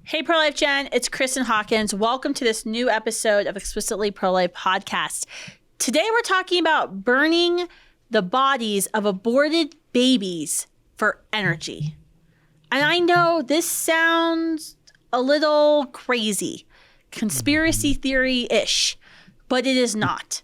Hey, Pro-Life Gen, it's Kristen Hawkins. Welcome to this new episode of Explicitly Pro-Life Podcast. Today we're talking about burning the bodies of aborted babies for energy. And I know this sounds a little crazy, conspiracy theory-ish, but it is not.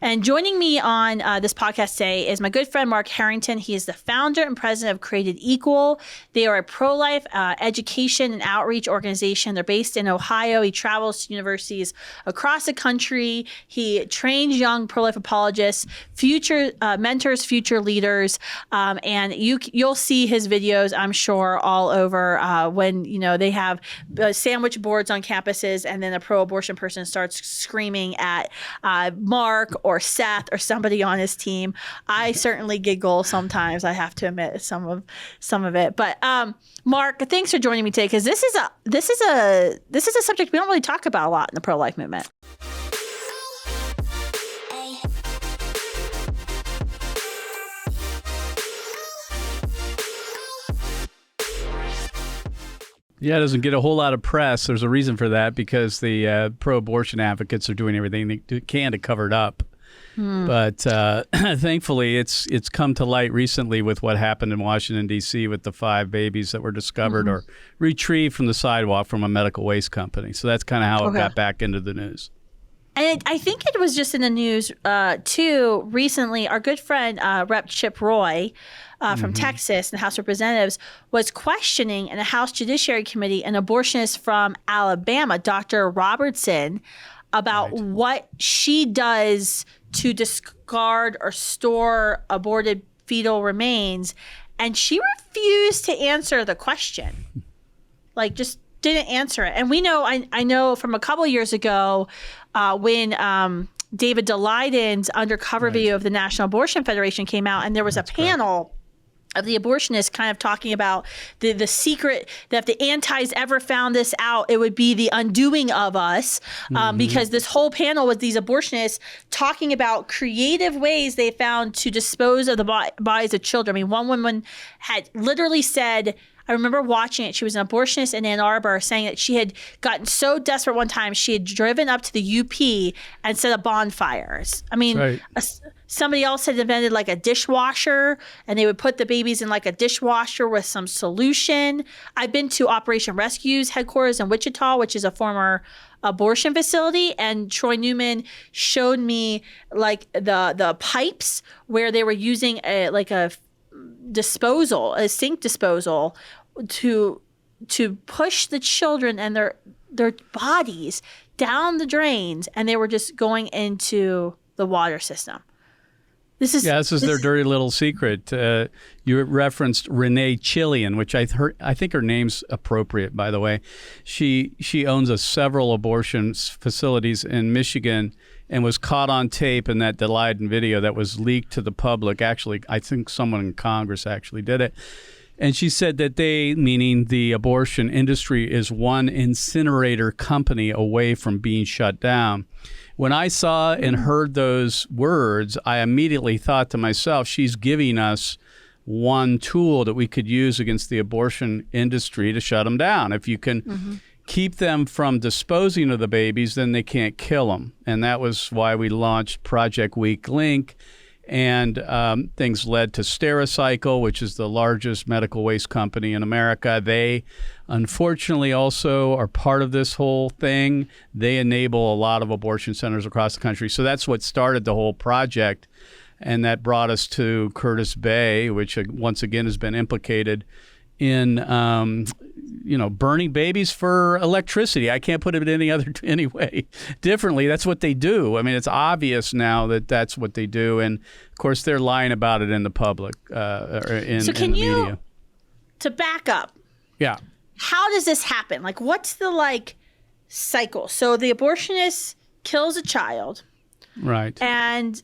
And joining me on this podcast today is my good friend, Mark Harrington. He is the founder and president of Created Equal. They are a pro-life education and outreach organization. They're based in Ohio. He travels to universities across the country. He trains young pro-life apologists, future mentors, future leaders. And you'll see his videos, I'm sure, all over when they have sandwich boards on campuses and then a pro-abortion person starts screaming at Mark or Seth or somebody on his team. I certainly giggle sometimes, I have to admit some of it. But Mark, thanks for joining me today, because this is a subject we don't really talk about a lot in the pro-life movement. Yeah, it doesn't get a whole lot of press. There's a reason for that, because the pro-abortion advocates are doing everything they can to cover it up. But thankfully, it's come to light recently with what happened in Washington, D.C. with the 5 babies that were discovered or retrieved from the sidewalk from a medical waste company. So that's kind of how it got back into the news. And I think it was just in the news, too, recently. Our good friend, Rep. Chip Roy from Texas and the House of Representatives was questioning in the House Judiciary Committee an abortionist from Alabama, Dr. Robertson, about what she does to discard or store aborted fetal remains. And she refused to answer the question. Just didn't answer it. And we know, I know from a couple years ago when David Daleidon's undercover video of the National Abortion Federation came out, and there was a panel of the abortionists kind of talking about the secret that if the antis ever found this out, it would be the undoing of us, because this whole panel was these abortionists talking about creative ways they found to dispose of the bodies of children. I mean, one woman had literally said, I remember watching it. She was an abortionist in Ann Arbor, saying that she had gotten so desperate one time, she had driven up to the UP and set up bonfires. I mean, somebody else had invented like a dishwasher, and they would put the babies in like a dishwasher with some solution. I've been to Operation Rescue's headquarters in Wichita, which is a former abortion facility, and Troy Newman showed me like the pipes where they were using a sink disposal to push the children and their bodies down the drains, and they were just going into the water system. This is their dirty little secret. You referenced Renee Chillian, which I think her name's appropriate, by the way. She owns several abortion facilities in Michigan, and was caught on tape in that Daleidon video that was leaked to the public. Actually, I think someone in Congress actually did it. And she said that they, meaning the abortion industry, is one incinerator company away from being shut down. When I saw and heard those words, I immediately thought to myself, she's giving us one tool that we could use against the abortion industry to shut them down. If you can keep them from disposing of the babies, then they can't kill them. And that was why we launched Project Weak Link. And things led to Stericycle, which is the largest medical waste company in America. They, unfortunately, also are part of this whole thing. They enable a lot of abortion centers across the country. So that's what started the whole project. And that brought us to Curtis Bay, which once again has been implicated in burning babies for electricity. I can't put it any way differently. That's what they do. I mean, it's obvious now that that's what they do, and of course they're lying about it in the public, or in the media. To back up, how does this happen? Like, what's the cycle? So the abortionist kills a child, right? And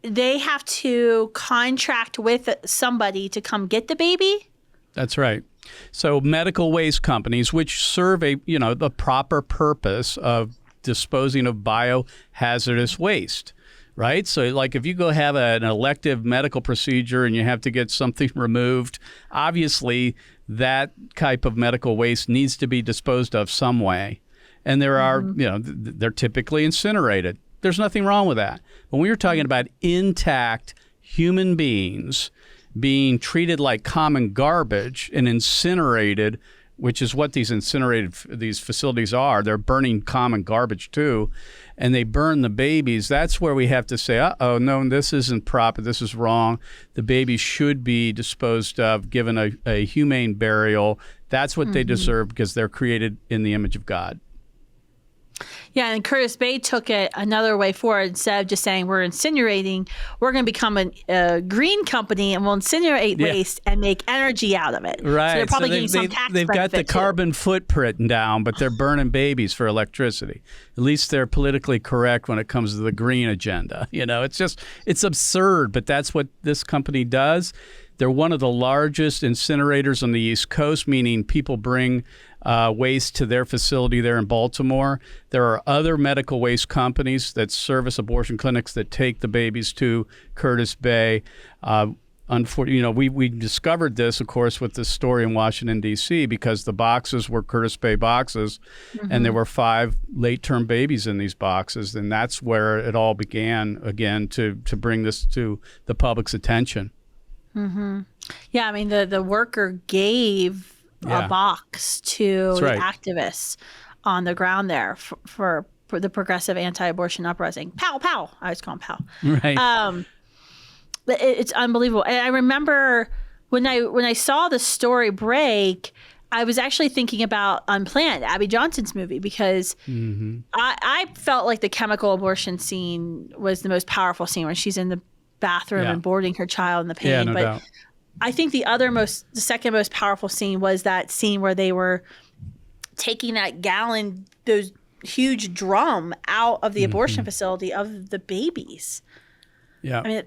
they have to contract with somebody to come get the baby. That's right. So medical waste companies, which serve the proper purpose of disposing of biohazardous waste, right? So like if you go have an elective medical procedure and you have to get something removed, obviously that type of medical waste needs to be disposed of some way. And there are, they're typically incinerated. There's nothing wrong with that. But when you're talking about intact human beings being treated like common garbage and incinerated, which is what these facilities are. They're burning common garbage too, and they burn the babies. That's where we have to say, uh-oh, no, this isn't proper. This is wrong. The babies should be disposed of, given a humane burial. That's what they deserve because they're created in the image of God. Yeah, and Curtis Bay took it another way forward. Instead of just saying we're incinerating, we're going to become a green company and we'll incinerate waste and make energy out of it. Right. So they're probably getting some tax they've got the benefit, carbon footprint down, but they're burning babies for electricity. At least they're politically correct when it comes to the green agenda. It's absurd, but that's what this company does. They're one of the largest incinerators on the East Coast, meaning people bring waste to their facility there in Baltimore. There are other medical waste companies that service abortion clinics that take the babies to Curtis Bay. Unfortunately, we discovered this, of course, with this story in Washington, D.C., because the boxes were Curtis Bay boxes, and there were 5 late-term babies in these boxes, and that's where it all began, again, to bring this to the public's attention. Yeah, I mean, the worker gave a box to the activists on the ground there for the progressive anti-abortion uprising. Pow, pow. I always call them pow. Right. It's unbelievable. And I remember when I saw the story break, I was actually thinking about Unplanned, Abby Johnson's movie, because I felt like the chemical abortion scene was the most powerful scene when she's in the bathroom and boarding her child in the pain. Yeah, no doubt. I think the second most powerful scene was that scene where they were taking those huge drum out of the abortion facility of the babies. Yeah, I mean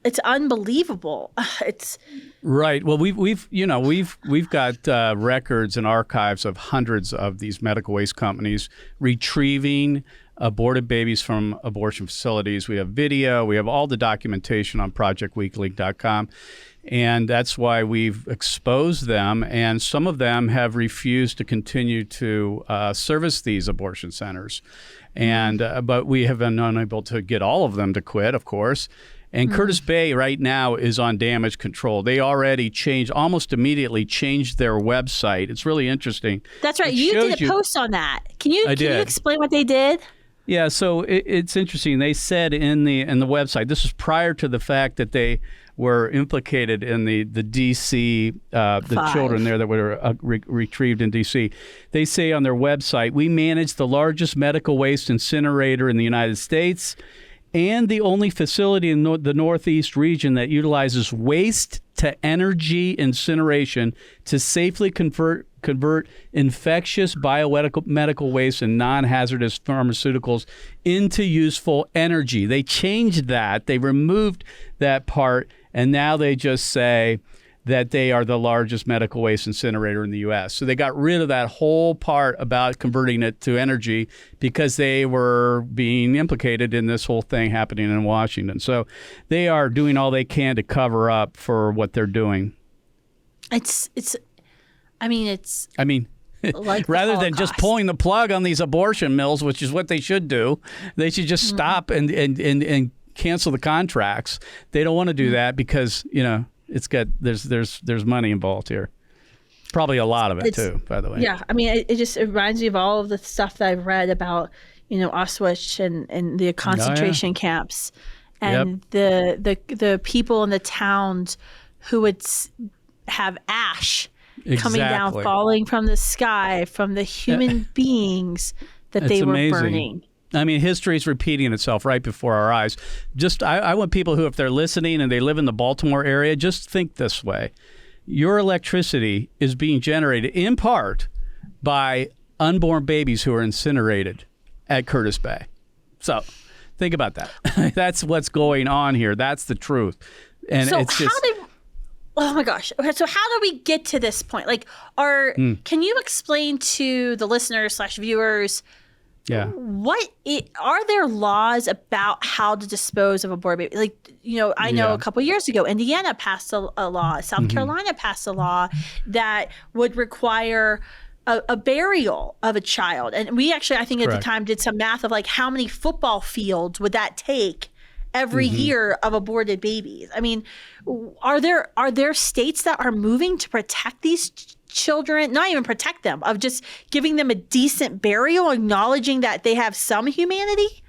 it's unbelievable. It's right. Well, we've got records and archives of hundreds of these medical waste companies retrieving aborted babies from abortion facilities. We have video. We have all the documentation on ProjectWeekly.com. And that's why we've exposed them. And some of them have refused to continue to service these abortion centers. And but we have been unable to get all of them to quit, of course. And Curtis Bay right now is on damage control. They already almost immediately changed their website. It's really interesting. That's right. You did a post on that. Can you explain what they did? Yeah, so it's interesting. They said in the website, this is prior to the fact that they were implicated in the D.C., the children there that were retrieved in D.C. They say on their website, we manage the largest medical waste incinerator in the United States and the only facility in the Northeast region that utilizes waste to energy incineration to safely convert infectious biomedical waste and non-hazardous pharmaceuticals into useful energy. They changed that. They removed that part, and now they just say that they are the largest medical waste incinerator in the U.S. So they got rid of that whole part about converting it to energy because they were being implicated in this whole thing happening in Washington. So they are doing all they can to cover up for what they're doing. I mean, like rather than just pulling the plug on these abortion mills, which is what they should do, they should just stop and cancel the contracts. They don't want to do that because, there's money involved here. Probably a lot of it too, by the way. Yeah, I mean, it reminds me of all of the stuff that I've read about, Auschwitz and the concentration camps, and the people in the towns who would have ash coming down, falling from the sky, from the human beings that they were burning. I mean, history is repeating itself right before our eyes. I want people who, if they're listening and they live in the Baltimore area, just think this way. Your electricity is being generated in part by unborn babies who are incinerated at Curtis Bay. So think about that. That's what's going on here. That's the truth. And so it's just... Oh my gosh. Okay, so how do we get to this point? Like, can you explain to the listeners / viewers Yeah. Are there laws about how to dispose of aborted baby? Like, I know a couple years ago, Indiana passed a law, South Carolina passed a law that would require a burial of a child. And we actually, I think at the time, did some math of like how many football fields would that take every year of aborted babies. I mean, are there states that are moving to protect these children, not even protect them, of just giving them a decent burial, acknowledging that they have some humanity?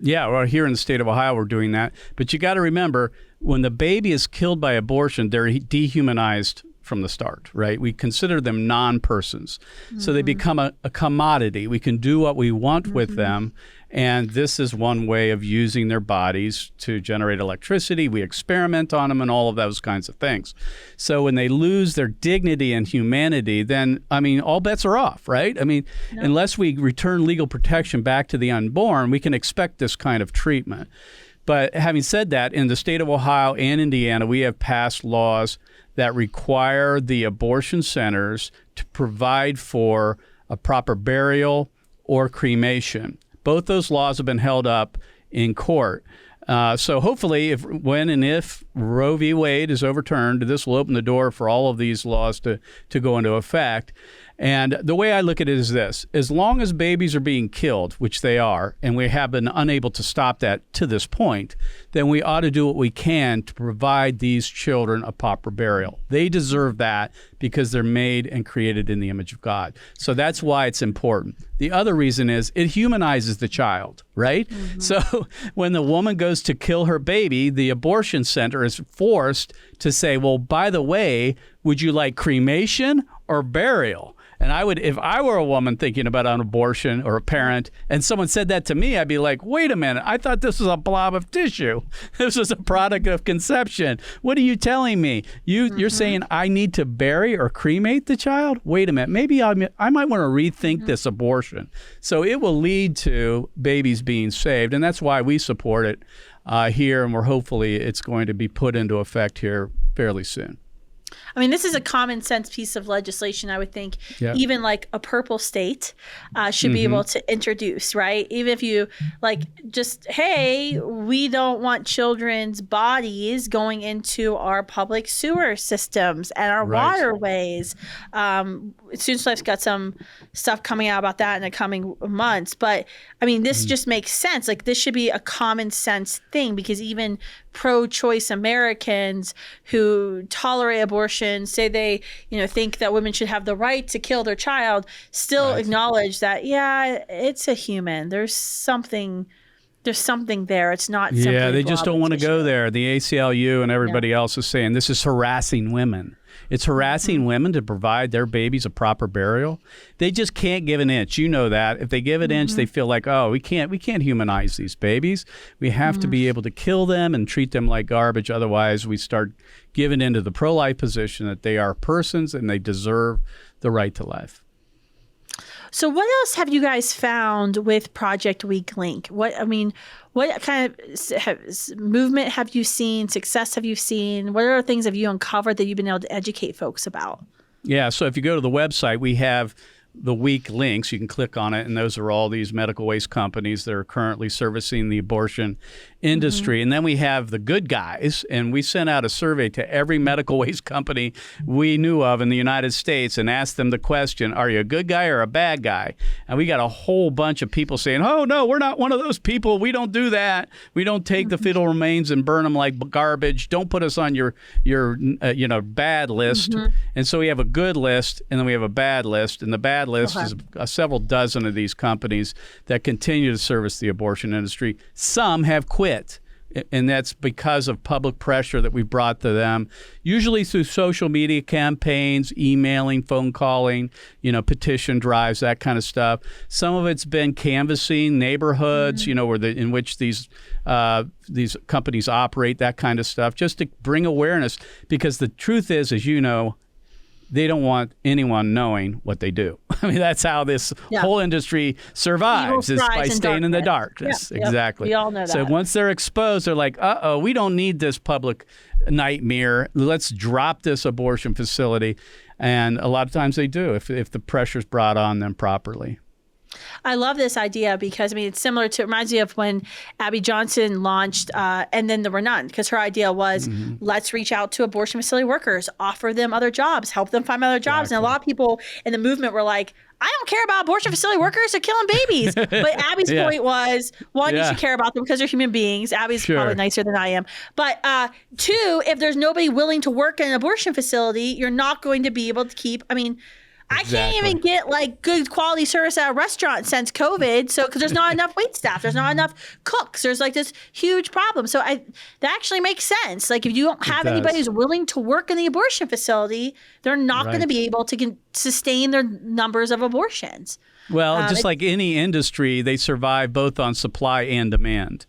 Yeah, well, here in the state of Ohio, we're doing that. But you got to remember, when the baby is killed by abortion, they're dehumanized from the start, right? We consider them non-persons. So they become a commodity. We can do what we want with them. And this is one way of using their bodies to generate electricity. We experiment on them and all of those kinds of things. So when they lose their dignity and humanity, then, I mean, all bets are off, right? I mean, unless we return legal protection back to the unborn, we can expect this kind of treatment. But having said that, in the state of Ohio and Indiana, we have passed laws that require the abortion centers to provide for a proper burial or cremation. Both those laws have been held up in court. So hopefully, when and if Roe v. Wade is overturned, this will open the door for all of these laws to go into effect. And the way I look at it is this: as long as babies are being killed, which they are, and we have been unable to stop that to this point, then we ought to do what we can to provide these children a proper burial. They deserve that because they're made and created in the image of God. So that's why it's important. The other reason is it humanizes the child, right? So when the woman goes to kill her baby, the abortion center is forced to say, well, by the way, would you like cremation or burial? And I would, if I were a woman thinking about an abortion or a parent, and someone said that to me, I'd be like, wait a minute, I thought this was a blob of tissue. This was a product of conception. What are you telling me? You're saying I need to bury or cremate the child? Wait a minute, maybe I might want to rethink this abortion. So it will lead to babies being saved, and that's why we support it here, and we're hopefully it's going to be put into effect here fairly soon. I mean, this is a common sense piece of legislation, I would think. Even like a purple state should be able to introduce, right? Even if you like just, hey, we don't want children's bodies going into our public sewer systems and our waterways. Students Life's got some stuff coming out about that in the coming months. But I mean, this just makes sense. Like, this should be a common sense thing, because even pro-choice Americans who tolerate abortion, say they, think that women should have the right to kill their child, still acknowledge that, yeah, it's a human. There's something there. It's not simply they just don't want to go there. The ACLU and everybody else is saying this is harassing women. It's harassing women to provide their babies a proper burial. They just can't give an inch. You know that. If they give an inch, they feel like, oh, we can't humanize these babies. We have to be able to kill them and treat them like garbage. Otherwise, we start giving into the pro-life position that they are persons and they deserve the right to life. So what else have you guys found with Project Weak Link? What kind of movement have you seen? Success have you seen? What other things have you uncovered that you've been able to educate folks about? Yeah, so if you go to the website, we have the weak links. You can click on it, and those are all these medical waste companies that are currently servicing the abortion industry. And then we have the good guys, and we sent out a survey to every medical waste company we knew of in the United States and asked them the question, are you a good guy or a bad guy? And we got a whole bunch of people saying, oh, no, we're not one of those people. We don't do that. We don't take the fetal remains and burn them like garbage. Don't put us on your bad list. And so we have a good list, and then we have a bad list, and the bad list is several dozen of these companies that continue to service the abortion industry. Some have quit, and that's because of public pressure that we brought to them, usually through social media campaigns, emailing, phone calling, petition drives, that kind of stuff. Some of it's been canvassing neighborhoods, in which these companies operate, that kind of stuff, just to bring awareness, because the truth is, as you know, they don't want anyone knowing what they do. I mean, that's how this whole industry survives, is by staying in the darkness. Yeah. Exactly. We all know that. So once they're exposed, they're like, uh-oh, we don't need this public nightmare. Let's drop this abortion facility. And a lot of times they do, if the pressure's brought on them properly. I love this idea because, I mean, it's similar to, it reminds me of when Abby Johnson launched, and then there were none, because her idea was, let's reach out to abortion facility workers, offer them other jobs, help them find other jobs. And a lot of people in the movement were like, I don't care about abortion facility workers. They're killing babies. But Abby's point was, one, you should care about them because they're human beings. Abby's probably nicer than I am. But two, if there's nobody willing to work in an abortion facility, you're not going to be able to keep, I mean, I can't even get like good quality service at a restaurant since COVID. So, because there's not enough wait staff, there's not enough cooks. There's like this huge problem. So that actually makes sense. Like if you don't have anybody who's willing to work in the abortion facility, they're not going to be able to sustain their numbers of abortions. Well, just like any industry, they survive both on supply and demand.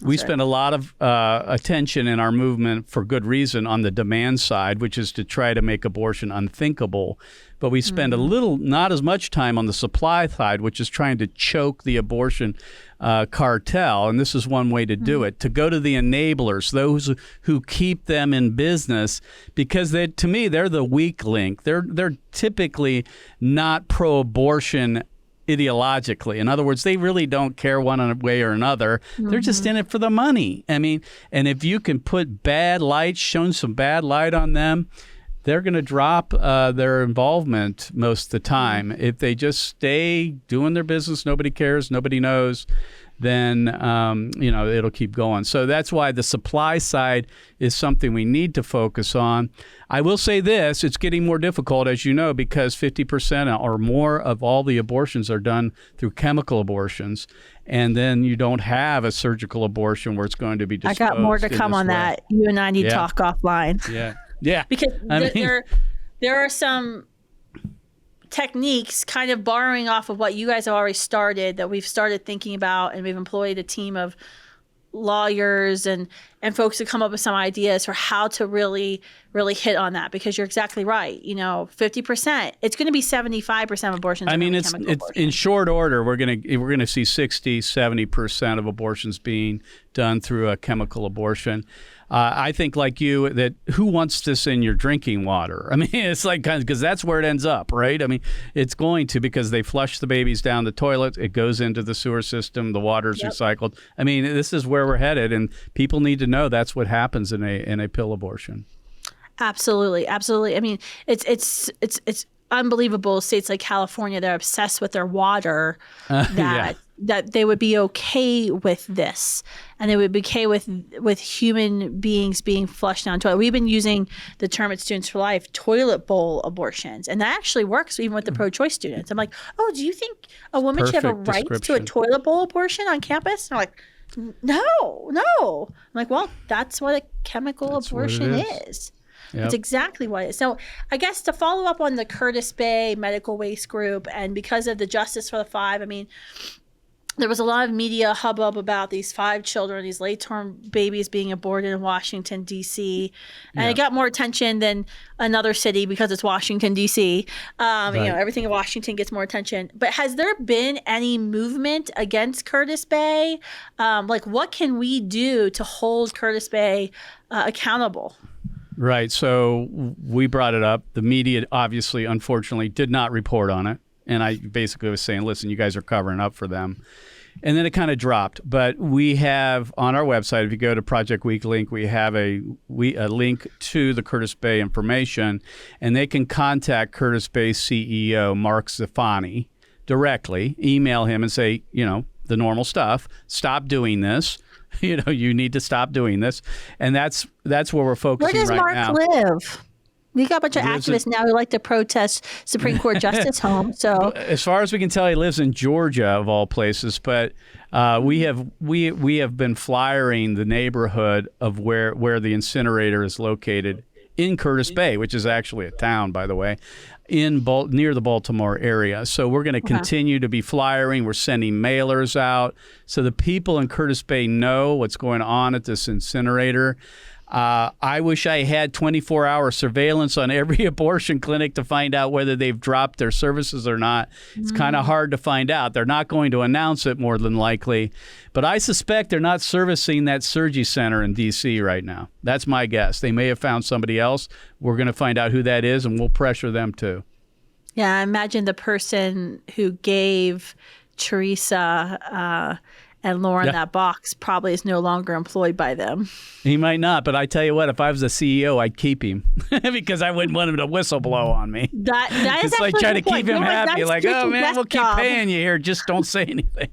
We spend a lot of attention in our movement, for good reason, on the demand side, which is to try to make abortion unthinkable. But we spend a little, not as much time on the supply side, which is trying to choke the abortion cartel. And this is one way to do it, to go to the enablers, those who keep them in business, because to me, they're the weak link. They're typically not pro-abortion ideologically. In other words, they really don't care one way or another. They're just in it for the money. I mean, and if you can put shone some bad light on them, they're going to drop their involvement most of the time. If they just stay doing their business, nobody cares, nobody knows, then it'll keep going. So that's why the supply side is something we need to focus on. I will say this, it's getting more difficult, as you know, because 50% or more of all the abortions are done through chemical abortions. And then you don't have a surgical abortion where it's going to be disposed. I got more to come on that. You and I need to talk offline. Yeah. Because there are some techniques kind of borrowing off of what you guys have already started that we've started thinking about, and we've employed a team of lawyers and folks to come up with some ideas for how to really hit on that, because you're exactly right. 50%, it's going to be 75% of abortions. I mean, it's in short order, we're going to see 60-70% of abortions being done through a chemical abortion. I think, like you, that who wants this in your drinking water? I mean, it's like, because that's where it ends up, right? I mean, it's going to, because they flush the babies down the toilet, it goes into the sewer system, the water's recycled. I mean, this is where we're headed, and people need to know that's what happens in a pill abortion. Absolutely. I mean, it's unbelievable. States like California, they're obsessed with their water, that they would be okay with this, and they would be okay with human beings being flushed down toilet. We've been using the term at Students for Life, toilet bowl abortions, and that actually works even with the pro-choice students. I'm like, oh, do you think a woman should have a right to a toilet bowl abortion on campus? And I'm like, no. I'm like, well, that's what a chemical abortion is. Yep. It's exactly what it is. So I guess to follow up on the Curtis Bay Medical Waste Group, and because of the Justice for the Five, I mean, there was a lot of media hubbub about these 5 children, these late-term babies being aborted in Washington, D.C. And it got more attention than another city because it's Washington, D.C. Everything in Washington gets more attention. But has there been any movement against Curtis Bay? What can we do to hold Curtis Bay accountable? Right. So we brought it up. The media, obviously, unfortunately, did not report on it. And I basically was saying, listen, you guys are covering up for them. And then it kind of dropped. But we have on our website, if you go to Project Week link, we have a link to the Curtis Bay information. And they can contact Curtis Bay CEO, Mark Zafani, directly. Email him and say, the normal stuff. Stop doing this. You need to stop doing this. And that's where we're focusing right now. Where does Mark live? We got a bunch of activists now who like to protest Supreme Court Justice home. So, as far as we can tell, he lives in Georgia, of all places. But we have been flyering the neighborhood of where the incinerator is located in Curtis Bay, which is actually a town, by the way, near the Baltimore area. So we're going to continue to be flyering. We're sending mailers out so the people in Curtis Bay know what's going on at this incinerator. I wish I had 24-hour surveillance on every abortion clinic to find out whether they've dropped their services or not. It's kind of hard to find out. They're not going to announce it, more than likely. But I suspect they're not servicing that surgery center in D.C. right now. That's my guess. They may have found somebody else. We're going to find out who that is, and we'll pressure them too. Yeah, I imagine the person who gave Teresa and Lauren, that box probably is no longer employed by them. He might not, but I tell you what, if I was the CEO, I'd keep him because I wouldn't want him to whistle blow on me. That is it's like trying to keep him happy. That's Like, oh man, we'll keep paying you here. Just don't say anything.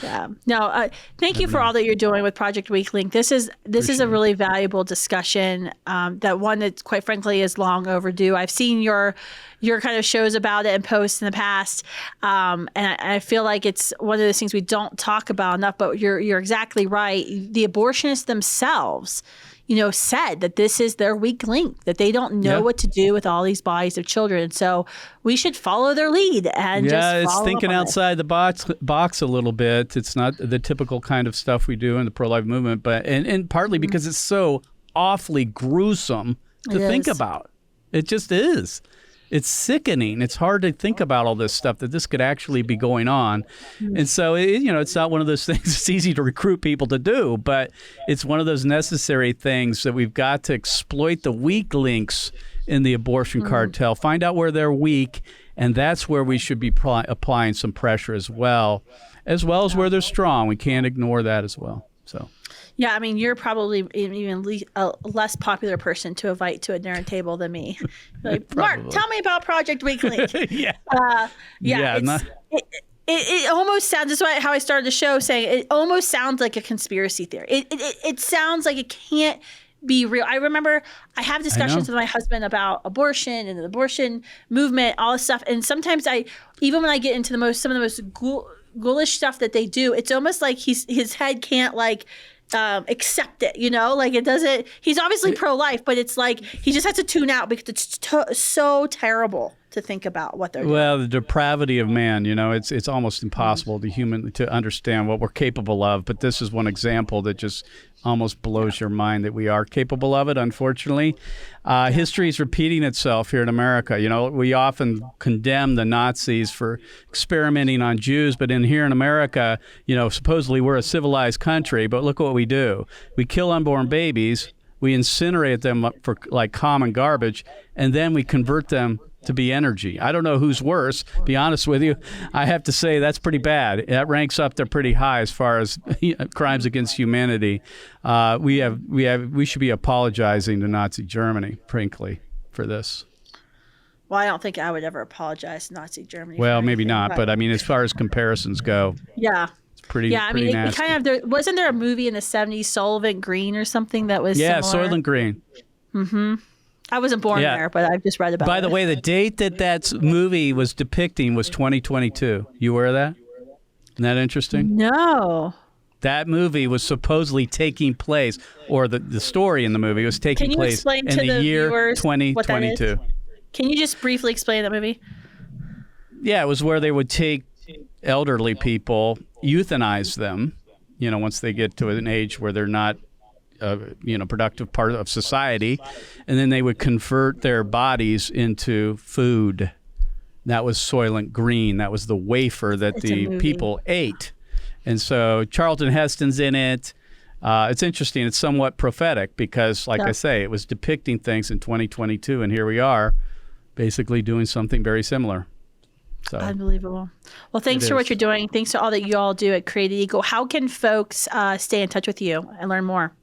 Yeah. No, thank you for all that you're doing with Project Weak Link. This is a really valuable discussion. That one that, quite frankly, is long overdue. I've seen your kind of shows about it and posts in the past, and I feel like it's one of those things we don't talk about enough. But you're exactly right. The abortionists themselves, said that this is their weak link, that they don't know what to do with all these bodies of children. So we should follow their lead and it's thinking outside the box a little bit. It's not the typical kind of stuff we do in the pro-life movement, but and partly because it's so awfully gruesome to think about. It just is. It's sickening. It's hard to think about all this stuff, that this could actually be going on. And so, it's not one of those things it's easy to recruit people to do, but it's one of those necessary things that we've got to exploit the weak links in the abortion cartel, find out where they're weak, and that's where we should be applying some pressure as well as where they're strong. We can't ignore that as well. So. Yeah, I mean, you're probably even a less popular person to invite to a dinner table than me. Like, Mark, tell me about Project Weak Link. It almost sounds, this is how I started the show, saying it almost sounds like a conspiracy theory. It sounds like it can't be real. I remember I have discussions with my husband about abortion and the abortion movement, all this stuff. And sometimes even when I get into some of the most ghoulish stuff that they do, it's almost like his head can't accept it, like it doesn't. He's obviously pro-life, but it's like he just has to tune out because it's so terrible to think about what they're doing. Well, the depravity of man, it's almost impossible to understand what we're capable of. But this is one example that just almost blows your mind that we are capable of it, unfortunately. History is repeating itself here in America. We often condemn the Nazis for experimenting on Jews, but here in America, supposedly we're a civilized country, but look what we do. We kill unborn babies, we incinerate them for like common garbage, and then we convert them to be energy. I don't know who's worse. Be honest with you, I have to say that's pretty bad. That ranks up there pretty high as far as crimes against humanity. We should be apologizing to Nazi Germany, frankly, for this. Well, I don't think I would ever apologize to Nazi Germany. Well, maybe not, but I mean, as far as comparisons go, it's pretty. Yeah, I mean, nasty. It kind of. Wasn't there a movie in the '70s, Soylent Green or something that was? Yeah, similar? Soylent Green. Mm-hmm. I wasn't born there, but I've just read about it. By the way, the date that movie was depicting was 2022. You aware of that? Isn't that interesting? No. That movie was supposedly taking place, or the story in the movie was taking place in the year 2022. Can you just briefly explain that movie? Yeah, it was where they would take elderly people, euthanize them, once they get to an age where they're not productive part of society, and then they would convert their bodies into food. That was Soylent Green. That was the wafer that the people ate. And so Charlton Heston's in it. It's interesting. It's somewhat prophetic because, like I say, it was depicting things in 2022, and here we are basically doing something very similar. So unbelievable. Well, thanks for what you're doing. Thanks to all that you all do at Created Equal. How can folks stay in touch with you and learn more?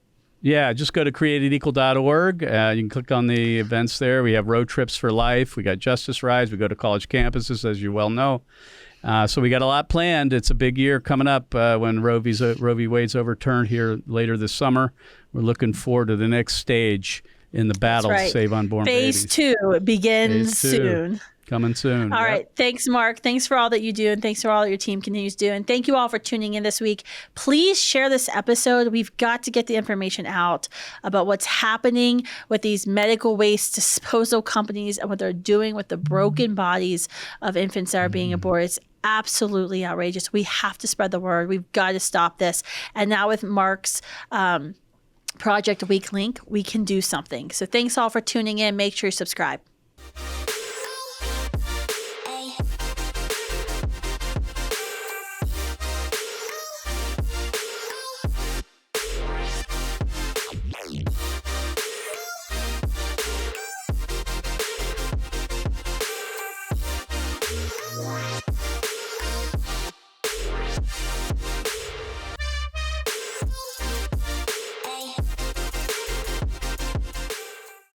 Yeah, just go to createdequal.org. You can click on the events there. We have road trips for life. We got justice rides. We go to college campuses, as you well know. So we got a lot planned. It's a big year coming up when Roe v. Wade's overturned here later this summer. We're looking forward to the next stage in the battle to save unborn babies. Phase 2 begins soon. Coming soon. All right. Thanks, Mark. Thanks for all that you do, and thanks for all that your team continues to do. And thank you all for tuning in this week. Please share this episode. We've got to get the information out about what's happening with these medical waste disposal companies and what they're doing with the broken bodies of infants that are being aborted. It's absolutely outrageous. We have to spread the word. We've got to stop this. And now with Mark's Project Weak Link, we can do something. So thanks all for tuning in. Make sure you subscribe.